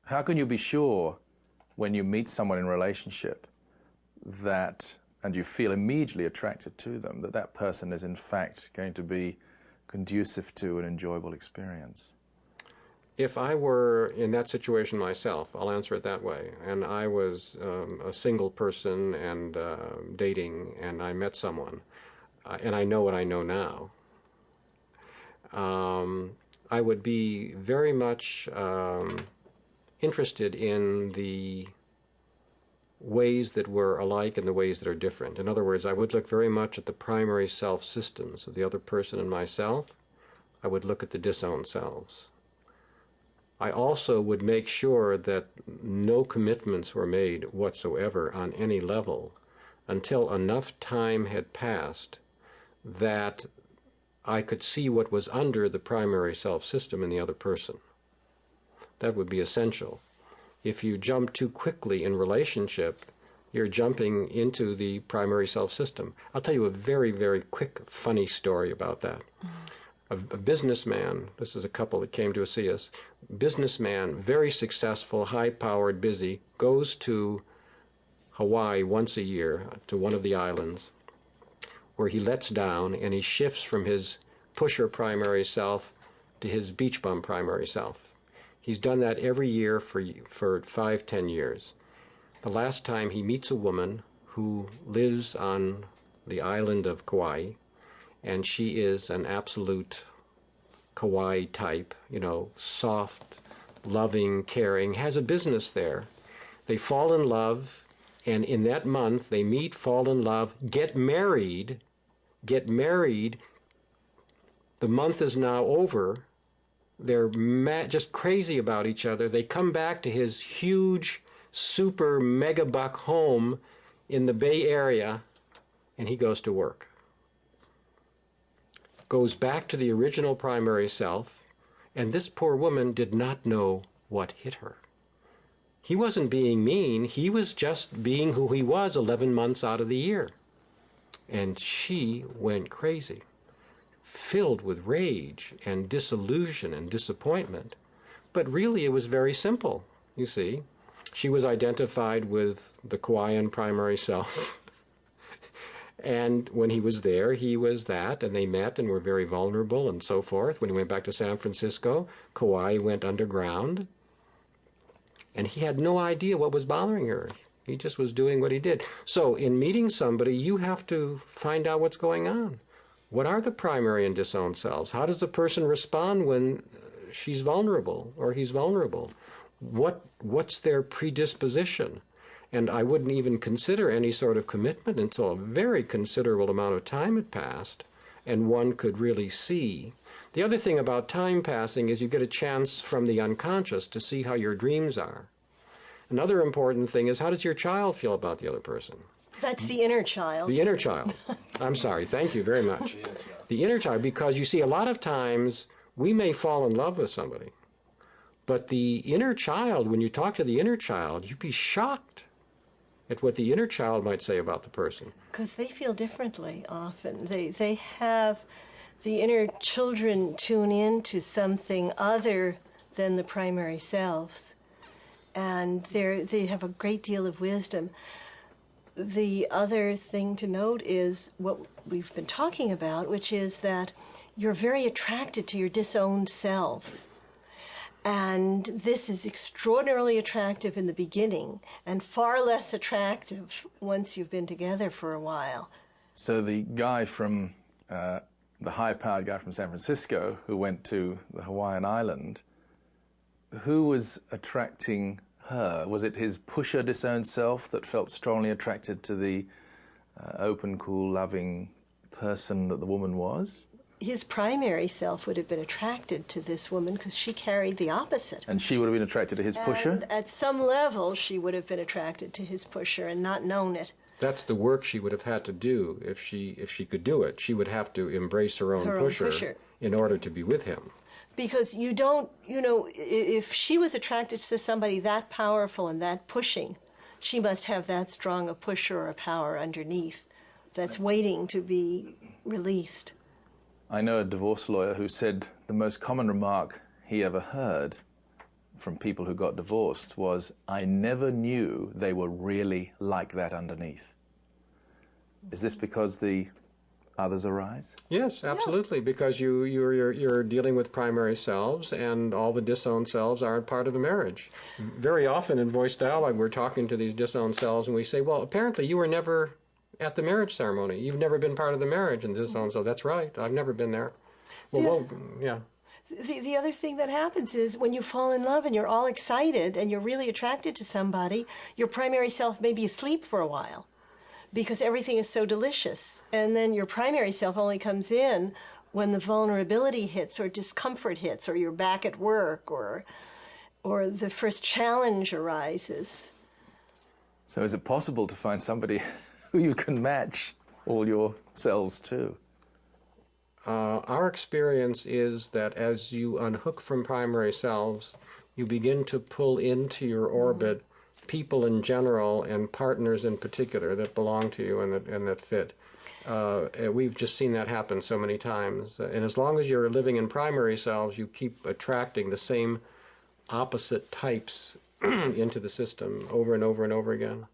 How can you be sure when you meet someone in a relationship that, and you feel immediately attracted to them, that that person is in fact going to be conducive to an enjoyable experience? If I were in that situation myself, I'll answer it that way, and I was a single person and dating, and I met someone, and I know what I know now, I would be very much interested in the ways that were alike and the ways that are different. In other words, I would look very much at the primary self systems of the other person and myself. I would look at the disowned selves. I also would make sure that no commitments were made whatsoever on any level until enough time had passed that I could see what was under the primary self system in the other person. That would be essential. If you jump too quickly in relationship, you're jumping into the primary self system. I'll tell you a very, very quick, funny story about that. A businessman, this is a couple that came to see us, businessman, very successful, high-powered, busy, goes to Hawaii once a year, to one of the islands, where he lets down and he shifts from his pusher primary self to his beach bum primary self. He's done that every year for 5-10 years. The last time he meets a woman who lives on the island of Kauai, and she is an absolute Kauai type, you know, soft, loving, caring, has a business there. They fall in love, and in that month they meet, fall in love, get married. The month is now over. They're just crazy about each other. They come back to his huge, super mega buck home in the Bay Area, and he goes to work. Goes back to the original primary self, and this poor woman did not know what hit her. He wasn't being mean, he was just being who he was 11 months out of the year. And she went crazy, filled with rage and disillusion and disappointment. But really it was very simple, you see. She was identified with the Kauaian primary self. And when he was there, he was that, and they met and were very vulnerable and so forth. When he went back to San Francisco, Kauai went underground, and he had no idea what was bothering her. He just was doing what he did. So in meeting somebody, you have to find out what's going on. What are the primary and disowned selves? How does the person respond when she's vulnerable or he's vulnerable? What's their predisposition? And I wouldn't even consider any sort of commitment until a very considerable amount of time had passed and one could really see. The other thing about time passing is you get a chance from the unconscious to see how your dreams are. Another important thing is, how does your child feel about the other person? That's the inner child. The inner child. I'm sorry. Thank you very much. The inner child, because you see, a lot of times we may fall in love with somebody, but the inner child, when you talk to the inner child, you'd be shocked at what the inner child might say about the person. Because they feel differently often. They have the inner children tune in to something other than the primary selves. And they have a great deal of wisdom. The other thing to note is what we've been talking about, which is that you're very attracted to your disowned selves. And this is extraordinarily attractive in the beginning and far less attractive once you've been together for a while. So the guy from, the high-powered guy from San Francisco who went to the Hawaiian island, who was attracting her? Was it his pusher disowned self that felt strongly attracted to the open, cool, loving person that the woman was? His primary self would have been attracted to this woman because she carried the opposite. And she would have been attracted to his pusher? And at some level, she would have been attracted to his pusher and not known it. That's the work she would have had to do if she could do it. She would have to embrace her own pusher in order to be with him. Because you don't, if she was attracted to somebody that powerful and that pushing, she must have that strong a pusher or a power underneath that's waiting to be released. I know a divorce lawyer who said the most common remark he ever heard from people who got divorced was, I never knew they were really like that underneath. Is this because the others arise? Yes, absolutely, because you're dealing with primary selves, and all the disowned selves aren't part of the marriage. Very often in voice dialogue, we're talking to these disowned selves, and we say, well, apparently you were never at the marriage ceremony. You've never been part of the marriage. And the disowned self, that's right, I've never been there. Well, yeah. The other thing that happens is when you fall in love and you're all excited and you're really attracted to somebody, your primary self may be asleep for a while, because everything is so delicious. And then your primary self only comes in when the vulnerability hits or discomfort hits or you're back at work or the first challenge arises. So is it possible to find somebody who you can match all your selves to? Our experience is that as you unhook from primary selves, you begin to pull into your orbit people in general and partners in particular that belong to you and that fit. We've just seen that happen so many times. And as long as you're living in primary selves, you keep attracting the same opposite types into the system over and over and over again.